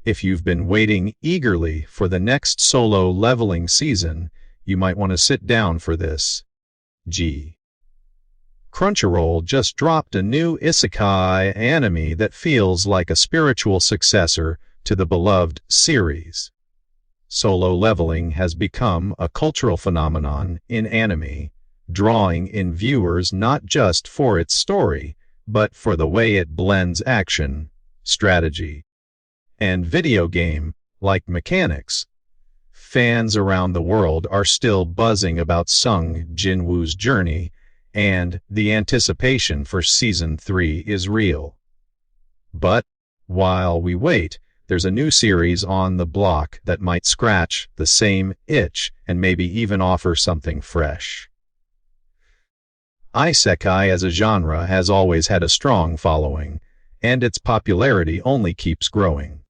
If you've been waiting eagerly for the next solo leveling season, you might want to sit down for this. Crunchyroll just dropped a new Isekai anime that feels like a spiritual successor to the beloved series. Solo leveling has become a cultural phenomenon in anime, drawing in viewers not just for its story, but for the way it blends action, strategy, and video game-like mechanics. Fans around the world are still buzzing about Sung Jinwoo's journey, and the anticipation for Season 3 is real. But while we wait, there's a new series on the block that might scratch the same itch and maybe even offer something fresh. Isekai as a genre has always had a strong following, and its popularity only keeps growing.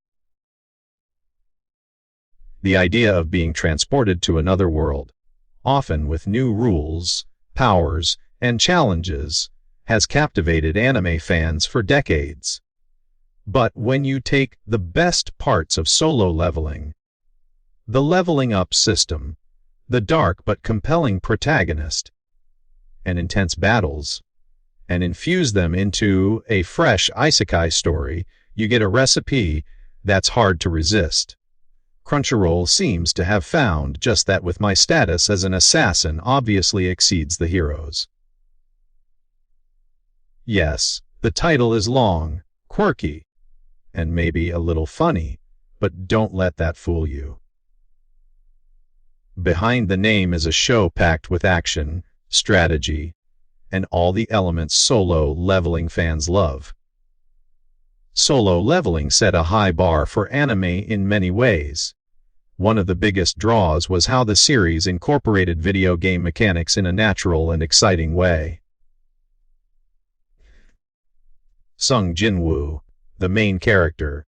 The idea of being transported to another world, often with new rules, powers, and challenges, has captivated anime fans for decades. But when you take the best parts of solo leveling, the leveling up system, the dark but compelling protagonist, and intense battles, and infuse them into a fresh isekai story, you get a recipe that's hard to resist. Crunchyroll seems to have found just that, with my status as an assassin obviously exceeds the heroes. Yes, the title is long, quirky, and maybe a little funny, but don't let that fool you. Behind the name is a show packed with action, strategy, and all the elements solo leveling fans love. Solo leveling set a high bar for anime in many ways. One of the biggest draws was how the series incorporated video game mechanics in a natural and exciting way. Sung Jinwoo, the main character,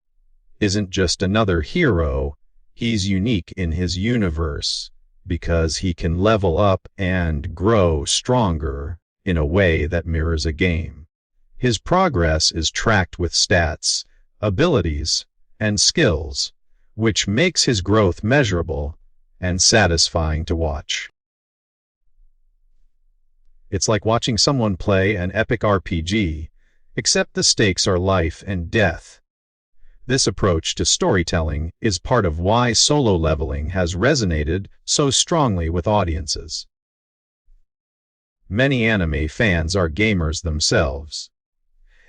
isn't just another hero, he's unique in his universe because he can level up and grow stronger in a way that mirrors a game. His progress is tracked with stats, abilities, and skills, which makes his growth measurable and satisfying to watch. It's like watching someone play an epic RPG, except the stakes are life and death. This approach to storytelling is part of why solo leveling has resonated so strongly with audiences. Many anime fans are gamers themselves,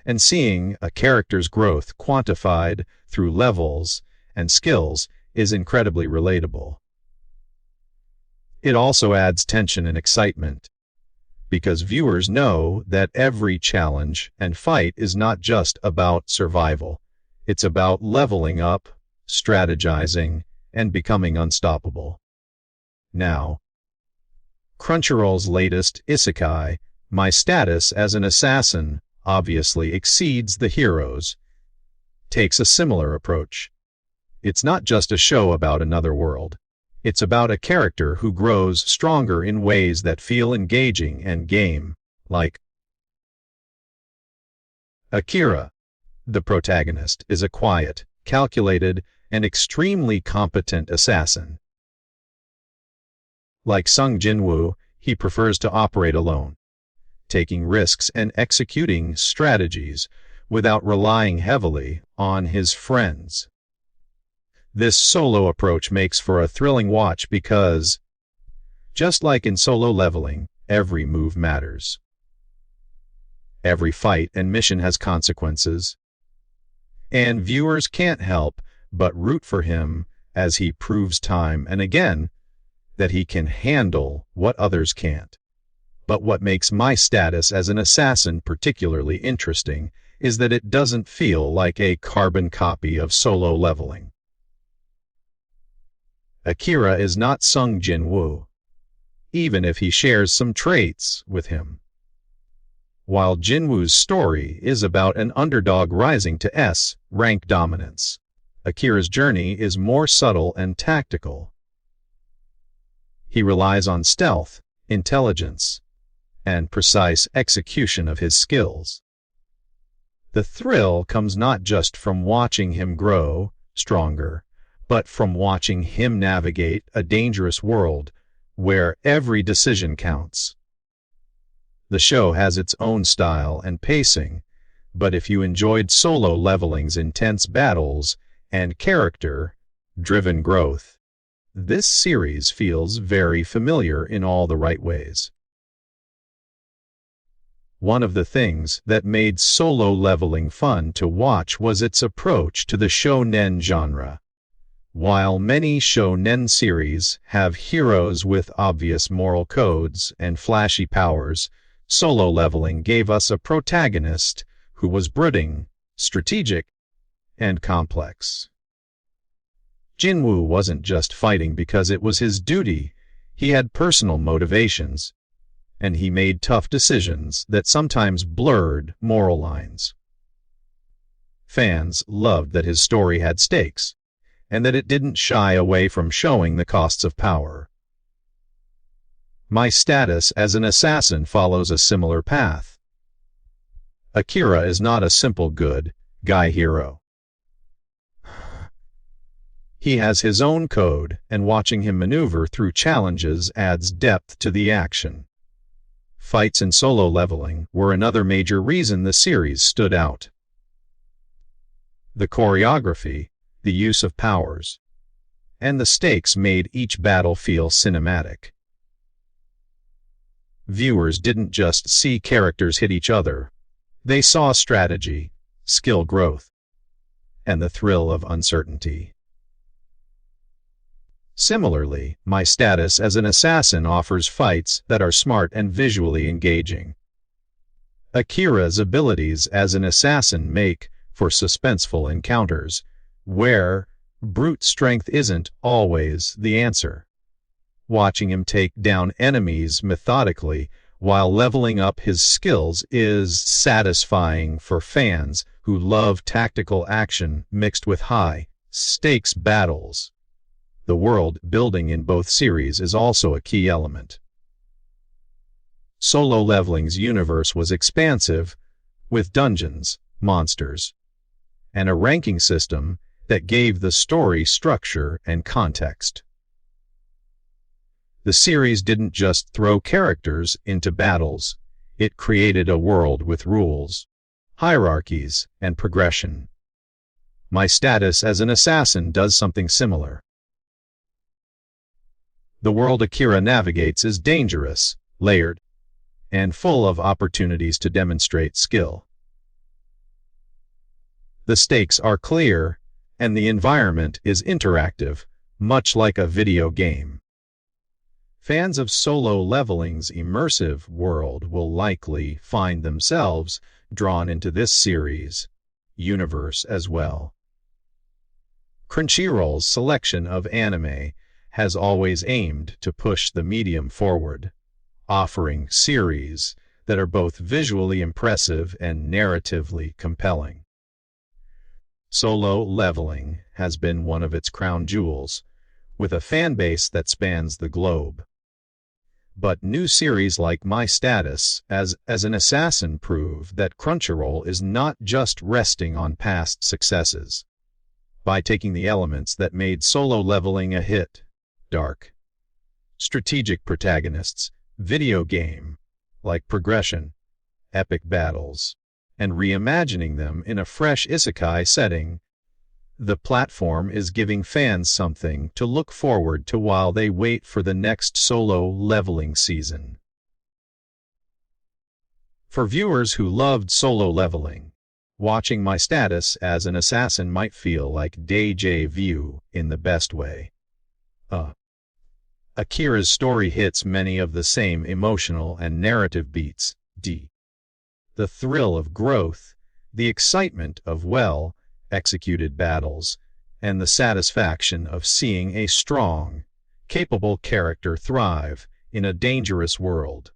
and seeing a character's growth quantified through levels and skills is incredibly relatable. It also adds tension and excitement, because viewers know that every challenge and fight is not just about survival. It's about leveling up, strategizing, and becoming unstoppable. Now, Crunchyroll's latest Isekai, My Status as an Assassin, obviously exceeds the heroes, takes a similar approach. It's not just a show about another world. It's about a character who grows stronger in ways that feel engaging and game-like. Akira, the protagonist, is a quiet, calculated, and extremely competent assassin. Like Sung Jinwoo, he prefers to operate alone, taking risks and executing strategies without relying heavily on his friends. This solo approach makes for a thrilling watch because, just like in solo leveling, every move matters. Every fight and mission has consequences, and viewers can't help but root for him as he proves time and again that he can handle what others can't. But what makes My Status as an Assassin particularly interesting is that it doesn't feel like a carbon copy of solo leveling. Akira is not Sung Jinwoo, even if he shares some traits with him. While Jinwoo's story is about an underdog rising to S-rank dominance, Akira's journey is more subtle and tactical. He relies on stealth, intelligence, and precise execution of his skills. The thrill comes not just from watching him grow, stronger, but from watching him navigate a dangerous world where every decision counts. The show has its own style and pacing, but if you enjoyed Solo Leveling's intense battles and character-driven growth, this series feels very familiar in all the right ways. One of the things that made Solo Leveling fun to watch was its approach to the shonen genre. While many shonen series have heroes with obvious moral codes and flashy powers, Solo Leveling gave us a protagonist who was brooding, strategic, and complex. Jinwoo wasn't just fighting because it was his duty. He had personal motivations, and he made tough decisions that sometimes blurred moral lines. Fans loved that his story had stakes, and that it didn't shy away from showing the costs of power. My Status as an Assassin follows a similar path. Akira is not a simple good guy hero. He has his own code, and watching him maneuver through challenges adds depth to the action. Fights in Solo Leveling were another major reason the series stood out. The choreography, the use of powers, and the stakes made each battle feel cinematic. Viewers didn't just see characters hit each other. They saw strategy, skill growth, and the thrill of uncertainty. Similarly, My Status as an Assassin offers fights that are smart and visually engaging. Akira's abilities as an assassin make for suspenseful encounters, where brute strength isn't always the answer. Watching him take down enemies methodically while leveling up his skills is satisfying for fans who love tactical action mixed with high-stakes battles. The world building in both series is also a key element. Solo Leveling's universe was expansive, with dungeons, monsters, and a ranking system that gave the story structure and context. The series didn't just throw characters into battles, it created a world with rules, hierarchies, and progression. My Status as an Assassin does something similar. The world Akira navigates is dangerous, layered, and full of opportunities to demonstrate skill. The stakes are clear, and the environment is interactive, much like a video game. Fans of Solo Leveling's immersive world will likely find themselves drawn into this series' universe as well. Crunchyroll's selection of anime has always aimed to push the medium forward, offering series that are both visually impressive and narratively compelling. Solo Leveling has been one of its crown jewels, with a fan base that spans the globe. But new series like My Status as an Assassin prove that Crunchyroll is not just resting on past successes. By taking the elements that made Solo Leveling a hit, dark, strategic protagonists, video game-like progression, epic battles, and reimagining them in a fresh Isekai setting, the platform is giving fans something to look forward to while they wait for the next Solo Leveling season. For viewers who loved Solo Leveling, watching My Status as an Assassin might feel like déjà vu in the best way. Akira's story hits many of the same emotional and narrative beats. The thrill of growth, the excitement of well-executed battles, and the satisfaction of seeing a strong, capable character thrive in a dangerous world.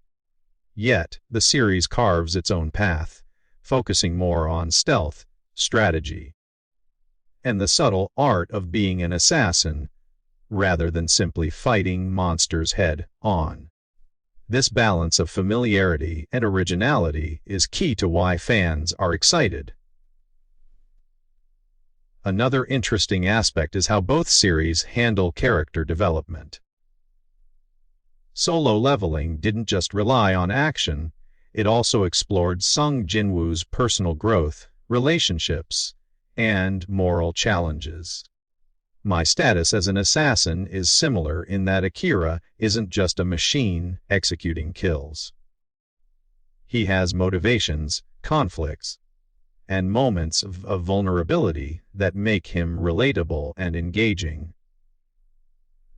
Yet, the series carves its own path, focusing more on stealth, strategy, and the subtle art of being an assassin, rather than simply fighting monsters head-on. This balance of familiarity and originality is key to why fans are excited. Another interesting aspect is how both series handle character development. Solo Leveling didn't just rely on action, it also explored Sung Jinwoo's personal growth, relationships, and moral challenges. My Status as an Assassin is similar in that Akira isn't just a machine executing kills. He has motivations, conflicts, and moments of vulnerability that make him relatable and engaging.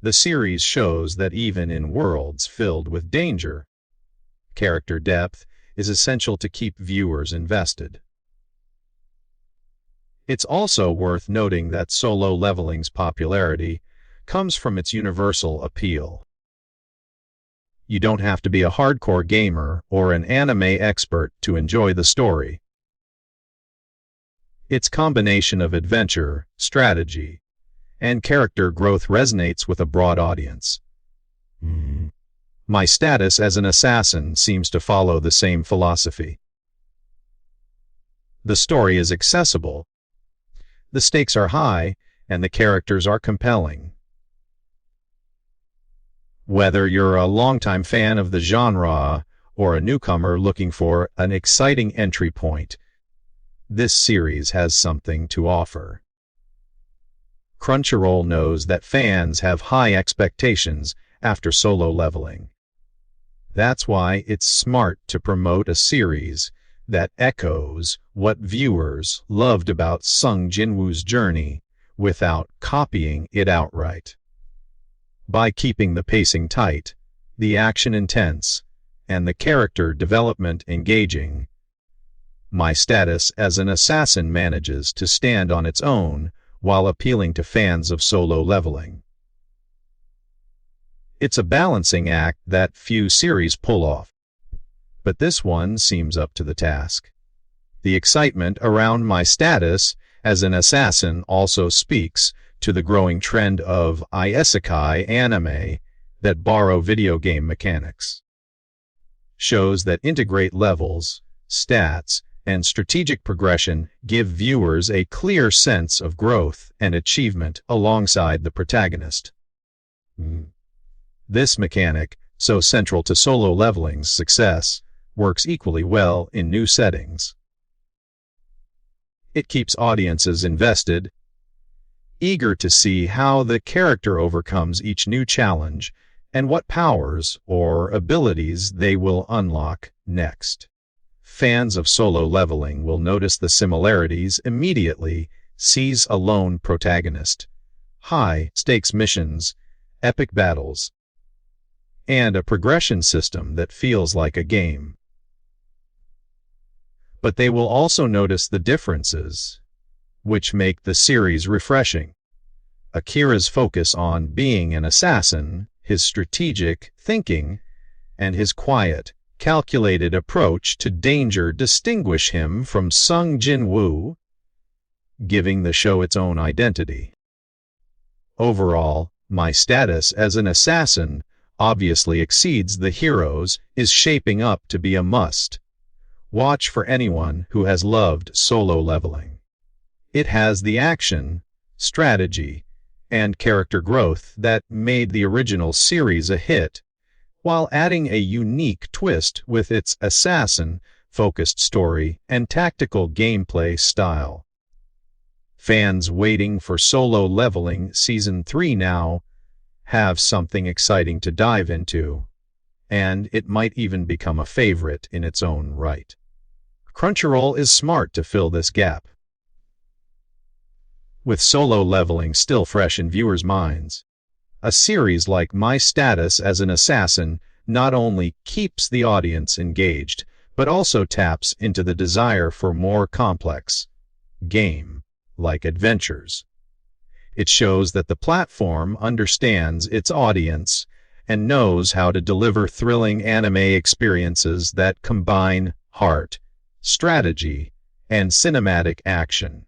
The series shows that even in worlds filled with danger, character depth is essential to keep viewers invested. It's also worth noting that Solo Leveling's popularity comes from its universal appeal. You don't have to be a hardcore gamer or an anime expert to enjoy the story. Its combination of adventure, strategy, and character growth resonates with a broad audience. My Status as an Assassin seems to follow the same philosophy. The story is accessible, the stakes are high, and the characters are compelling. Whether you're a longtime fan of the genre or a newcomer looking for an exciting entry point, this series has something to offer. Crunchyroll knows that fans have high expectations after Solo Leveling. That's why it's smart to promote a series that echoes what viewers loved about Sung Jinwoo's journey without copying it outright. By keeping the pacing tight, the action intense, and the character development engaging, My Status as an Assassin manages to stand on its own while appealing to fans of Solo Leveling. It's a balancing act that few series pull off, but this one seems up to the task. The excitement around My Status as an Assassin also speaks to the growing trend of Isekai anime that borrow video game mechanics. Shows that integrate levels, stats, and strategic progression give viewers a clear sense of growth and achievement alongside the protagonist. This mechanic, so central to Solo Leveling's success, works equally well in new settings. It keeps audiences invested, eager to see how the character overcomes each new challenge and what powers or abilities they will unlock next. Fans of Solo Leveling will notice the similarities immediately. Sees a lone protagonist, high-stakes missions, epic battles, and a progression system that feels like a game. But they will also notice the differences, which make the series refreshing. Akira's focus on being an assassin, his strategic thinking, and his quiet, calculated approach to danger distinguish him from Sung Jinwoo, giving the show its own identity. Overall, My Status as an Assassin obviously exceeds the heroes, is shaping up to be a must watch for anyone who has loved Solo Leveling. It has the action, strategy, and character growth that made the original series a hit, while adding a unique twist with its assassin-focused story and tactical gameplay style. Fans waiting for Solo Leveling Season 3 now have something exciting to dive into, and it might even become a favorite in its own right. Crunchyroll is smart to fill this gap. With Solo Leveling still fresh in viewers' minds, a series like My Status as an Assassin not only keeps the audience engaged, but also taps into the desire for more complex, game-like adventures. It shows that the platform understands its audience and knows how to deliver thrilling anime experiences that combine heart, strategy, and cinematic action.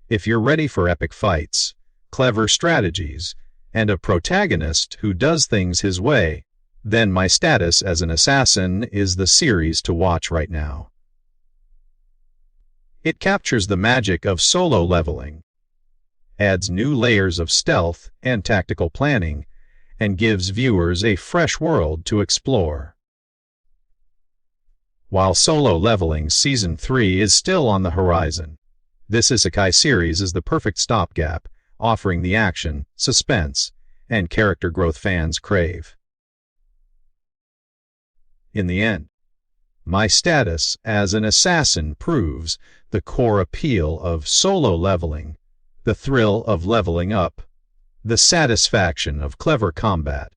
If you're ready for epic fights, clever strategies, and a protagonist who does things his way, then My Status as an Assassin is the series to watch right now. It captures the magic of solo leveling, adds new layers of stealth and tactical planning, and gives viewers a fresh world to explore. While Solo Leveling Season 3 is still on the horizon, this Isekai series is the perfect stopgap, offering the action, suspense, and character growth fans crave. In the end, my status as an assassin proves the core appeal of solo leveling, the thrill of leveling up, the satisfaction of clever combat,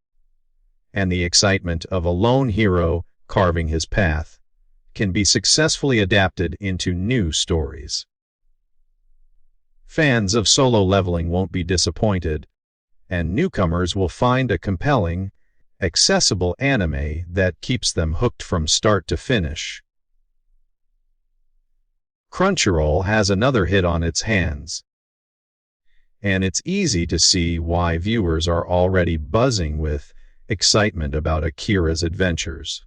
and the excitement of a lone hero carving his path can be successfully adapted into new stories. Fans of solo leveling won't be disappointed, and newcomers will find a compelling, accessible anime that keeps them hooked from start to finish. Crunchyroll has another hit on its hands, and it's easy to see why viewers are already buzzing with excitement about Akira's adventures.